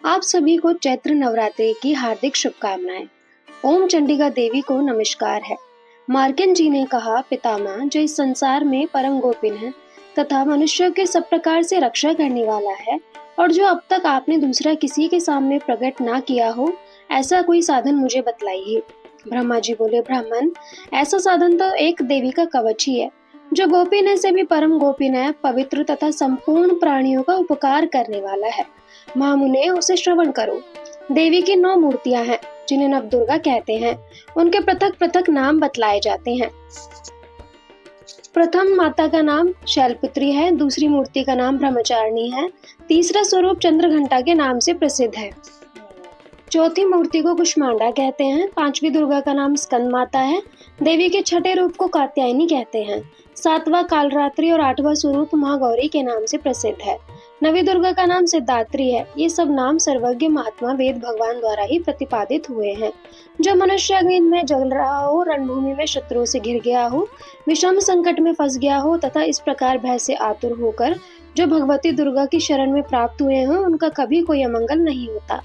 आप सभी को चैत्र नवरात्रि की हार्दिक शुभकामनाएं। ओम चंडिका देवी को नमस्कार है। मार्कंड जी ने कहा, पितामह जो इस संसार में परम गोपिन है तथा मनुष्यों के सब प्रकार से रक्षा करने वाला है, और जो अब तक आपने दूसरा किसी के सामने प्रकट ना किया हो, ऐसा कोई साधन मुझे बतलाइए। ब्रह्मा जी बोले, ब्राह्मण, ऐसा साधन तो एक देवी का कवच ही है, जो गोपिन से भी परम गोपिन है, पवित्र तथा संपूर्ण प्राणियों का उपकार करने वाला है। महामुने, उसे श्रवण करो। देवी की 9 मूर्तियां हैं, जिन्हें नवदुर्गा कहते हैं। उनके पृथक पृथक नाम बतलाए जाते हैं। प्रथम माता का नाम शैलपुत्री है, दूसरी मूर्ति का नाम ब्रह्मचारिणी है, तीसरा स्वरूप चंद्रघंटा के नाम से प्रसिद्ध है, चौथी मूर्ति को कुष्मांडा कहते हैं, पांचवी दुर्गा का नाम स्कंद माता है, देवी के छठे रूप को कात्यायनी कहते हैं, सातवां कालरात्रि और आठवां स्वरूप महागौरी के नाम से प्रसिद्ध है, नवी दुर्गा का नाम सिद्धात्री है। ये सब नाम सर्वज्ञ महात्मा वेद भगवान द्वारा ही प्रतिपादित हुए हैं। जो मनुष्य अग्नि में जल रहा हो, रणभूमि में शत्रुओं से घिर गया हो, विषम संकट में फंस गया हो तथा इस प्रकार भय से आतुर होकर जो भगवती दुर्गा की शरण में प्राप्त हुए हों, उनका कभी कोई अमंगल नहीं होता।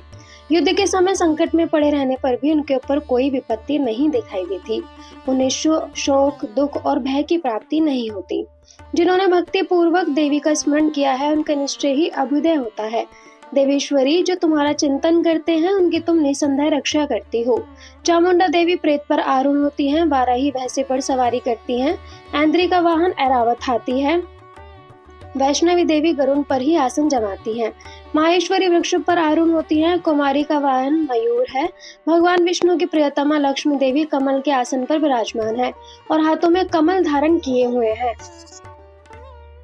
युद्ध के समय संकट में पड़े रहने पर भी उनके ऊपर कोई विपत्ति नहीं दिखाई देती। उन्हें शोक, दुख और भय की प्राप्ति नहीं होती। जिन्होंने भक्ति पूर्वक देवी का स्मरण किया है, उनका निश्चय ही अभ्युदय होता है। देवेश्वरी, जो तुम्हारा चिंतन करते हैं, उनकी तुम निसंदेह रक्षा करती हो। चामुंडा देवी प्रेत पर आरूढ़ होती हैं, बाराही भैंसे पर सवारी करती हैं, ऐन्द्री का वाहन ऐरावत हाथी है, वैष्णवी देवी गरुड़ पर ही आसन जमाती हैं, माहेश्वरी वृक्ष पर आरूढ़ होती हैं, कुमारी का वाहन मयूर है, भगवान विष्णु की प्रियतमा लक्ष्मी देवी कमल के आसन पर विराजमान है और हाथों में कमल धारण किए हुए हैं।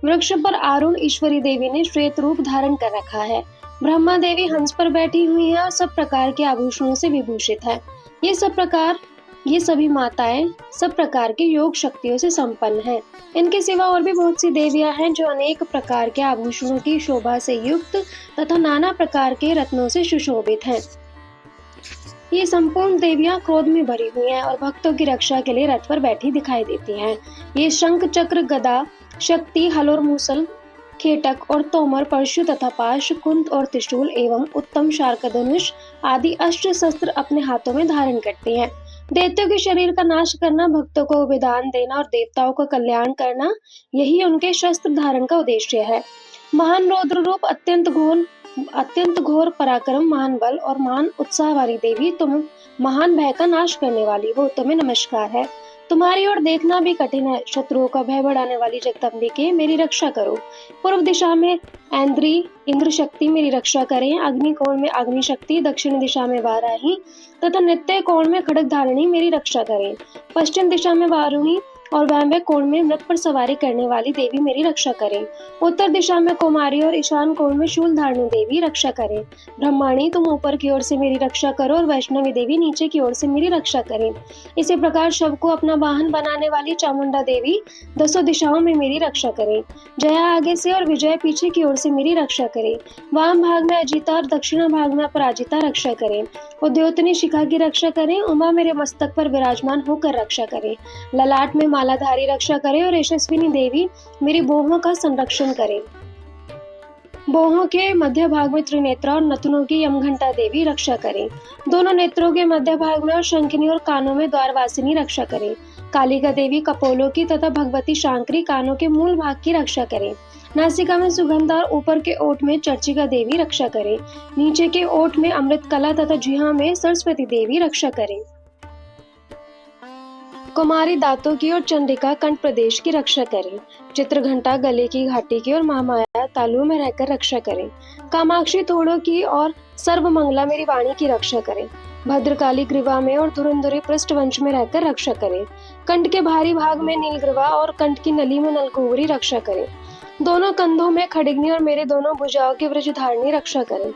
वृक्ष पर आरूढ़ ईश्वरी देवी ने श्वेत रूप धारण कर रखा है। ब्रह्मा देवी हंस पर बैठी हुई है और सब प्रकार के आभूषणों से विभूषित है। ये सभी माताएं सब प्रकार की योग शक्तियों से संपन्न हैं। इनके सिवा और भी बहुत सी देवियां हैं, जो अनेक प्रकार के आभूषणों की शोभा से युक्त तथा नाना प्रकार के रत्नों से सुशोभित हैं। ये संपूर्ण देवियां क्रोध में भरी हुई हैं और भक्तों की रक्षा के लिए रथ पर बैठी दिखाई देती हैं। ये शंख, चक्र, गदा, शक्ति, हल और मूसल, खेटक और तोमर, परशु तथा पाश, कुंत और त्रिशूल एवं उत्तम शार्कधनुष आदि अस्त्र शस्त्र अपने हाथों में धारण करती हैं। दैत्यों के शरीर का नाश करना, भक्तों को विधान देना और देवताओं का कल्याण करना, यही उनके शस्त्र धारण का उद्देश्य है। महान रौद्र रूप, अत्यंत घोर पराक्रम, महान बल और महान उत्साह वाली देवी, तुम महान भय का नाश करने वाली हो, तुम्हें नमस्कार है। तुम्हारी ओर देखना भी कठिन है। शत्रुओं का भय बढ़ाने वाली जगदम्बिके, मेरी रक्षा करो। पूर्व दिशा में ऐन्द्री इंद्र शक्ति मेरी रक्षा करें, अग्नि कोण में अग्नि शक्ति, दक्षिण दिशा में वाराही तथा नित्य कोण में खड्ग धारिणी मेरी रक्षा करें। पश्चिम दिशा में वारुणी और वायव्य कोण में मृत पर सवारी करने वाली देवी मेरी रक्षा करें। उत्तर दिशा में कुमारी और ईशान कोण में शूल धारिणी देवी रक्षा करें। ब्रह्माणी, तुम ऊपर की ओर से मेरी रक्षा करो और वैष्णवी देवी नीचे की ओर से मेरी रक्षा करें। इसी प्रकार शव को अपना वाहन बनाने वाली चामुंडा देवी 10 दिशाओं में मेरी रक्षा करें। जया आगे से और विजय पीछे की ओर से मेरी रक्षा करें। वाम भाग में अजिता और दक्षिण भाग में अपराजिता रक्षा करें। उद्योतनी शिखा की रक्षा करें। उमा मेरे मस्तक पर विराजमान होकर रक्षा करें। ललाट में मालाधारी रक्षा करे और यशस्विनी देवी मेरी बोहों का संरक्षण करे। बोहों के मध्य भाग में त्रिनेत्रा और नथनों की यमघंटा देवी रक्षा करें। दोनों नेत्रों के मध्य भाग में और शंखिनी और कानों में द्वारवासिनी रक्षा करें। कालिका देवी कपोलों की तथा भगवती शांकरी कानों के मूल भाग की रक्षा करें। नासिका में सुगंधा और ऊपर के ओठ में चर्चिका देवी रक्षा करें। नीचे के ओठ में अमृत कला तथा जिह्वा में सरस्वती देवी रक्षा करें। कुमारी दांतों की और चंडिका कंठ प्रदेश की रक्षा करें। चित्रघंटा गले की घाटी की और महामाया तालुओं में रहकर रक्षा करें। कामाक्षी थोड़ों की और सर्वमंगला मेरी वाणी की रक्षा करें। भद्रकाली ग्रीवा में और धुरंधरी पृष्ठवंश में रहकर रक्षा करें। कंठ के भारी भाग में नीलग्रीवा और कंठ की नली में नलकुंवरी रक्षा करें। दोनों कंधों में खड़गनी और मेरे दोनों भुजाओं की वृषधारिणी रक्षा करें।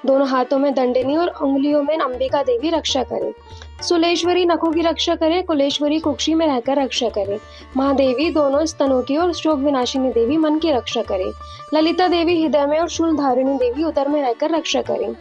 दोनों हाथों में दंडिनी और उंगलियों में अंबिका देवी रक्षा करें। सुलेश्वरी नखों की रक्षा करें। कुलेश्वरी कुक्षी में रहकर रक्षा करें। महादेवी दोनों स्तनों की और शोक विनाशिनी देवी मन की रक्षा करें। ललिता देवी हृदय में और शूलधारिणी देवी उदर में रहकर रक्षा करें।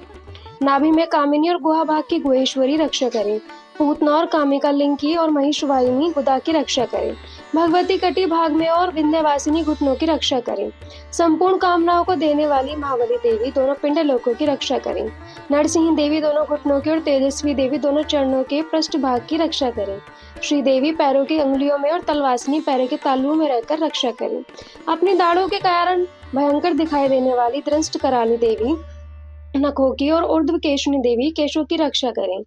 नाभि में कामिनी और गुहा भाग की गुहेश्वरी रक्षा करें। पूतना और कामिका लिंग की और महिषवाहिनी गुदा की रक्षा करें। भगवती कटी भाग में और विंध्यवासिनी घुटनों की रक्षा करें। संपूर्ण कामनाओं को देने वाली महाबली देवी दोनों पिंड लोकों की रक्षा करें। नरसिंह देवी दोनों घुटनों की और तेजस्वी देवी दोनों चरणों के पृष्ठ भाग की रक्षा करें। श्री देवी पैरों की अंगुलियों में और तलवासिनी पैरों के तालुओं में रहकर रक्षा करें। अपनी दाढ़ों के कारण भयंकर दिखाई देने वाली दृष्ट कराली देवी नखों की और ऊर्ध्व केशनी देवी केशों की रक्षा करें।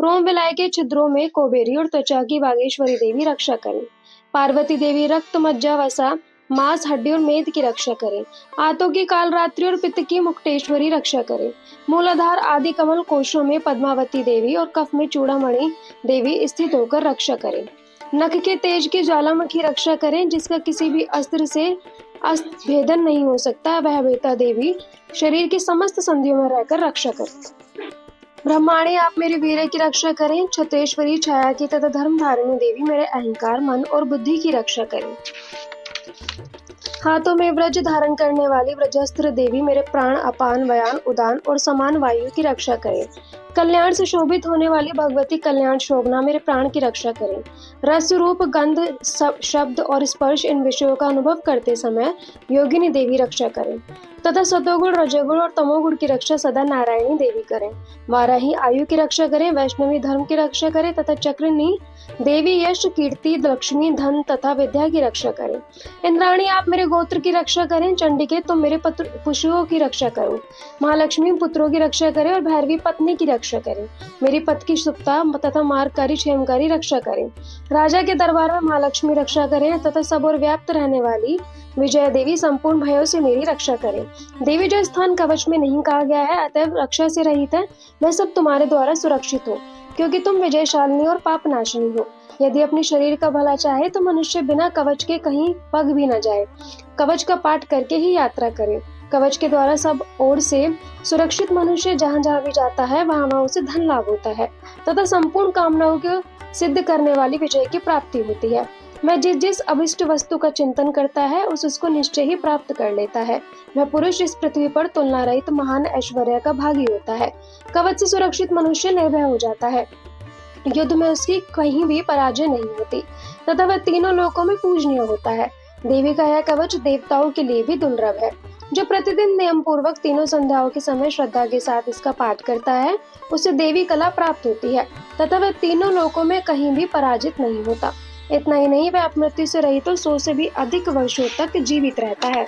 रोम विलाय के छिद्रों में कोबेरी और त्वचा की बागेश्वरी देवी रक्षा करें। पार्वती देवी रक्त मज्जा वसा मांस हड्डी और मेद की रक्षा करें। आंतों की कालरात्रि और पित्त की मुक्तेश्वरी रक्षा करें। मूलाधार आदि कमल कोशों में पद्मावती देवी और कफ में चूड़ामणि देवी स्थित होकर रक्षा करें। नख के तेज की ज्वालामुखी रक्षा करें, जिसका किसी भी अस्त्र से अस्त्र भेदन नहीं हो सकता, वह बेता देवी शरीर की समस्त संधियों में रहकर रक्षा करें। ब्रह्माणी आप मेरे वीर की रक्षा करें। छत्रेश्वरी छाया की तथा धर्म धारिणी देवी मेरे अहंकार मन और बुद्धि की रक्षा करें। हाथों में व्रज धारण करने वाली व्रजस्त्र देवी मेरे प्राण अपान व्यान उदान और समान वायु की रक्षा करें। कल्याण से शोभित होने वाली भगवती कल्याण शोभना मेरे प्राण की रक्षा करें। रस रूप गंध शब्द और स्पर्श इन विषयों का अनुभव करते समय योगिनी देवी रक्षा करें तथा सतोगुण रजोगुण और तमोगुण की रक्षा सदा नारायणी देवी करें। वाराही आयु की रक्षा करें, वैष्णवी धर्म की रक्षा करें तथा चक्रनी देवी यश कीर्ति लक्ष्मी धन तथा विद्या की रक्षा करें। इंद्राणी आप मेरे गोत्र की रक्षा करें। चंडिके तुम मेरे पशुओं की रक्षा करो। महालक्ष्मी पुत्रों की रक्षा करें और भैरवी पत्नी की रक्षा करें। मेरी पद की सुप्ता तथा मार्गकारी क्षेमकारी रक्षा करें। राजा के दरबार में महालक्ष्मी रक्षा करें तथा सब और व्याप्त रहने वाली विजय देवी संपूर्ण भयों से मेरी रक्षा करें। देवी जो स्थान कवच में नहीं कहा गया है अतएव रक्षा से रहित है, वह सब तुम्हारे द्वारा सुरक्षित हो, क्योंकि तुम विजयशालिनी और पाप नाशिनी हो। यदि अपने शरीर का भला चाहे तो मनुष्य बिना कवच के कहीं पग भी न जाए, कवच का पाठ करके ही यात्रा करे। कवच के द्वारा सब ओर से सुरक्षित मनुष्य जहाँ जहाँ भी जाता है वहाँ वहाँ उसे धन लाभ होता है तथा संपूर्ण कामनाओं को सिद्ध करने वाली विजय की प्राप्ति होती है। वह जिस जिस अभिष्ट वस्तु का चिंतन करता है उसको निश्चय ही प्राप्त कर लेता है। वह पुरुष इस पृथ्वी पर तुलना रहित महान ऐश्वर्य का भागी होता है। कवच से सुरक्षित मनुष्य निर्भय हो जाता है, युद्ध में उसकी कहीं भी पराजय नहीं होती तथा वह तीनों लोकों में पूजनीय होता है। देवी का यह कवच देवताओं के लिए भी दुर्लभ है। जो प्रतिदिन नियम पूर्वक तीनों संध्याओं के समय श्रद्धा के साथ इसका पाठ करता है उसे देवी कला प्राप्त होती है तथा वह तीनों लोकों में कहीं भी पराजित नहीं होता। इतना ही नहीं, वह अपमृत्यु से रहित तो 100 से भी अधिक वर्षों तक जीवित रहता है।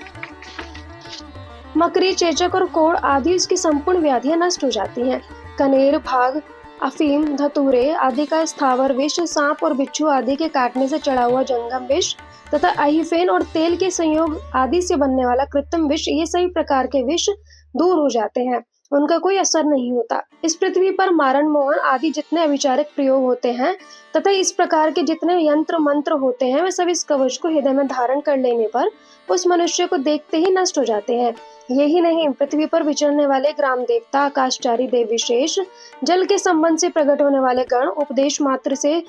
मकरी चेचक और कोढ़ आदि उसकी संपूर्ण व्याधियां नष्ट हो जाती हैं। कनेर भाग अफीम धतूरे आदि का स्थावर विष, सांप और बिच्छू आदि के काटने से चढ़ा हुआ जंगम विष तथा अहिफेन और तेल के संयोग आदि से बनने वाला कृत्रिम विष, ये सभी प्रकार के विष दूर हो जाते हैं, उनका कोई असर नहीं होता। इस पृथ्वी पर मारण मोहन आदि जितने अविचारिक प्रयोग होते हैं तथा इस प्रकार के जितने यंत्र मंत्र होते हैं, वे सब इस कवच को हृदय में धारण कर लेने पर उस मनुष्य को देखते ही नष्ट हो जाते हैं। यही नहीं, पृथ्वी पर विचरने वाले ग्राम देवता, आकाशचारी देव विशेष, जल के संबंध से प्रकट होने वाले गण, उपदेश मात्र से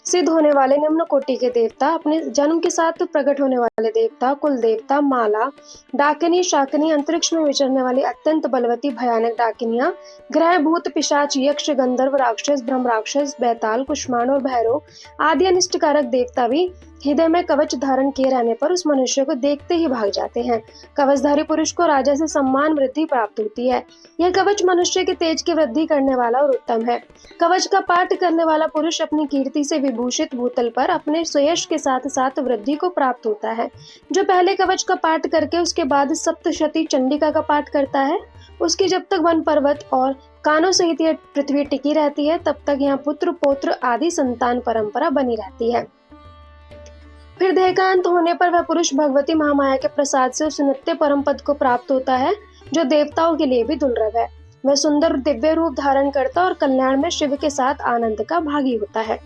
सिद्ध होने वाले निम्न कोटि के देवता, अपने जन्म के साथ प्रकट होने वाले देवता, कुल देवता, माला, डाकिनी, शाकिनी, अंतरिक्ष में विचरने वाली अत्यंत बलवती भयानक डाकिनियां, ग्रह, भूत, पिशाच, यक्ष, गंधर्व, राक्षस, ब्रह्म राक्षस, बैताल, कुष्मांड और भैरव आदि अनिष्टकारक देवता भी हृदय में कवच धारण किए रहने पर उस मनुष्य को देखते ही भाग जाते हैं। कवचधारी पुरुष को राजा से सम्मान वृद्धि प्राप्त होती है। यह कवच मनुष्य के तेज की वृद्धि करने वाला और उत्तम है। कवच का पाठ करने वाला पुरुष अपनी कीर्ति से विभूषित भूतल पर अपने सुयश के साथ साथ वृद्धि को प्राप्त होता है। जो पहले कवच का पाठ करके उसके बाद सप्तशती चंडिका का पाठ करता है, उसकी जब तक वन पर्वत और कानों सहित यह पृथ्वी टिकी रहती है तब तक यहाँ पुत्र पौत्र आदि संतान परंपरा बनी रहती है। फिर देहांत होने पर वह पुरुष भगवती महामाया के प्रसाद से उस नित्य परम पद को प्राप्त होता है जो देवताओं के लिए भी दुर्लभ है। वह सुंदर दिव्य रूप धारण करता और कल्याण में शिव के साथ आनंद का भागी होता है।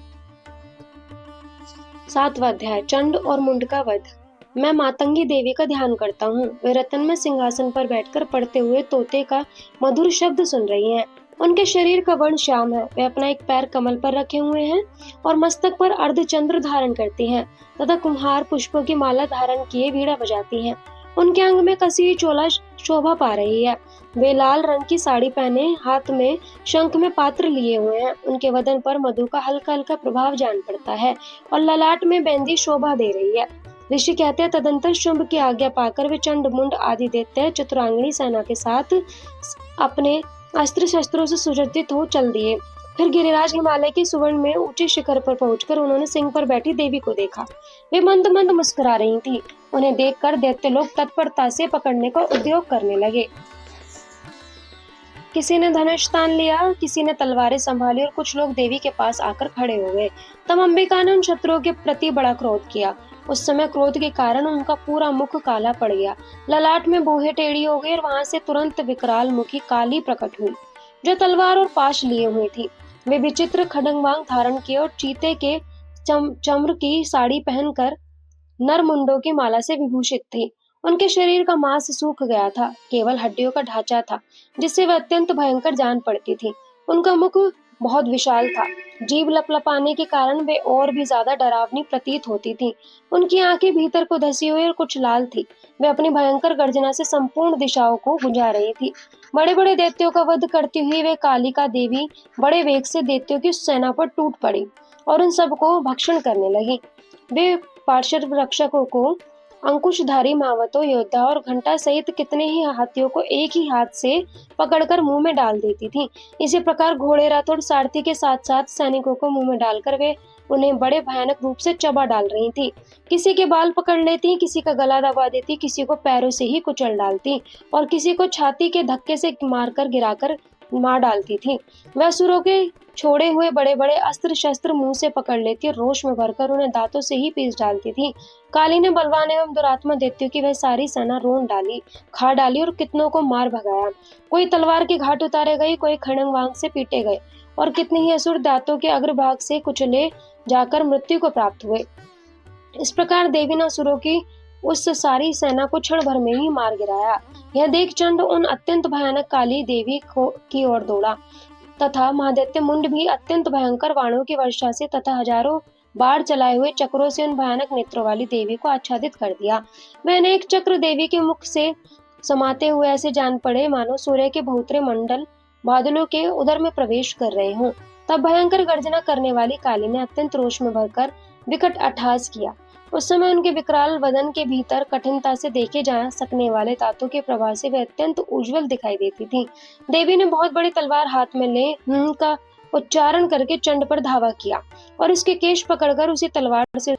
7वां अध्याय, चंड और मुंड का वध। मैं मातंगी देवी का ध्यान करता हूँ। वे रतन में सिंहासन पर बैठकर पढ़ते हुए तोते का मधुर शब्द सुन रही हैं। उनके शरीर का वर्ण श्याम है। वे अपना एक पैर कमल पर रखे हुए हैं और मस्तक पर अर्धचंद्र धारण करती हैं तथा कुम्हार पुष्पों की माला धारण किए वीणा बजाती हैं। उनके अंग में कसी हुई चोला शोभा पा रही है। वे लाल रंग की साड़ी पहने, हाथ में शंख में पात्र लिए हुए हैं। उनके वदन पर मधु का हल्का हल्का प्रभाव जान पड़ता है और ललाट में बेंदी शोभा दे रही है। ऋषि कहते हैं, तदंतर शुंभ की आज्ञा पाकर वे चंड मुंड आदि दैत्य चतुरांगनी सेना के साथ अपने अस्त्र शस्त्रों से सुसज्जित हो चल दिए। फिर गिरिराज हिमालय के सुवर्ण में ऊंचे शिखर पर पहुंचकर उन्होंने सिंह पर बैठी देवी को देखा। वे मंद मंद मुस्कुरा रही थी। उन्हें देखकर दैत्य लोग तत्परता से पकड़ने का उद्योग करने लगे। किसी ने धनुष तान लिया, किसी ने तलवारें संभाली और कुछ लोग देवी के पास आकर खड़े हो गए। तब अंबिका ने उन शत्रुओं के प्रति बड़ा क्रोध किया। उस समय क्रोध के कारण उनका पूरा मुख काला पड़ गया, ललाट में भौहें टेढ़ी हो गई और वहां से तुरंत विकराल मुखी काली प्रकट हुई, जो तलवार और पाश लिए हुई थी। वे विचित्र खड्गवांग धारण किए और चीते के चम्र की साड़ी पहनकर नर मुंडों की माला से विभूषित थी। उनके शरीर का मांस सूख गया था, केवल हड्डियों का ढांचा था, जिससे वह अत्यंत भयंकर जान पड़ती थी। उनका मुख बहुत विशाल था, जीभ लपलपाने के कारण वे और भी ज्यादा डरावनी प्रतीत होती थी। उनकी आंखें भीतर को धसी हुई और कुछ लाल थी। वे अपनी भयंकर गर्जना से संपूर्ण दिशाओं को गुंजा रही थी। बड़े बड़े दैत्यों का वध करती हुई वे कालिका देवी बड़े वेग से दैत्यों की सेना पर टूट पड़ी और उन सबको भक्षण करने लगी। वे पार्षद रक्षकों को, अंकुशधारी महावतों, योद्धा और घंटा सहित कितने ही हाथियों को एक ही हाथ से पकड़कर मुंह में डाल देती थी। इसी प्रकार घोड़े, रथ और सारथी के साथ साथ सैनिकों को मुंह में डालकर वे उन्हें बड़े भयानक रूप से चबा डाल रही थी। किसी के बाल पकड़ लेती, किसी का गला दबा देती, किसी को पैरों से ही कुचल डालती और किसी को छाती के धक्के से मारकर गिराकर मार डालती थी। वह असुरों के छोड़े हुए बड़े बड़े अस्त्र शस्त्र मुंह से पकड़ लेती और रोष में भरकर उन्हें दांतों से ही पीस डालती थी। काली ने बलवान एवं दुरात्मा दैत्यों की वह सारी सेना रोन डाली, खा डाली और कितनों को मार भगाया। कोई तलवार के घाट उतारे गए, कोई खड़ंग से पीटे गए और कितने ही असुर दांतों के अग्रभाग से कुचले जाकर मृत्यु को प्राप्त हुए। इस प्रकार देवी ने असुरों की उस सारी सेना को क्षण भर में ही मार गिराया। यह देख चंड उन अत्यंत भयानक काली देवी की ओर दौड़ा तथा महादैत्य मुंड भी अत्यंत भयंकर बाणों की वर्षा से तथा हजारों बाढ़ चलाए हुए चक्रों से उन भयानक नेत्रों वाली देवी को आच्छादित कर दिया। वह अनेक चक्र देवी के मुख से समाते हुए ऐसे जान पड़े मानो सूर्य के बहुतरे मंडल बादलों के उदर में प्रवेश कर रहे हों। तब भयंकर गर्जना करने वाली काली ने अत्यंत रोष में भरकर विकट अट्टहास किया। उस समय उनके विकराल वदन के भीतर कठिनता से देखे जा सकने वाले दांतों के प्रभाव से वे अत्यंत उज्जवल दिखाई देती थी। देवी ने बहुत बड़ी तलवार हाथ में ले का उच्चारण करके चंड पर धावा किया और इसके केश पकड़कर उसी तलवार से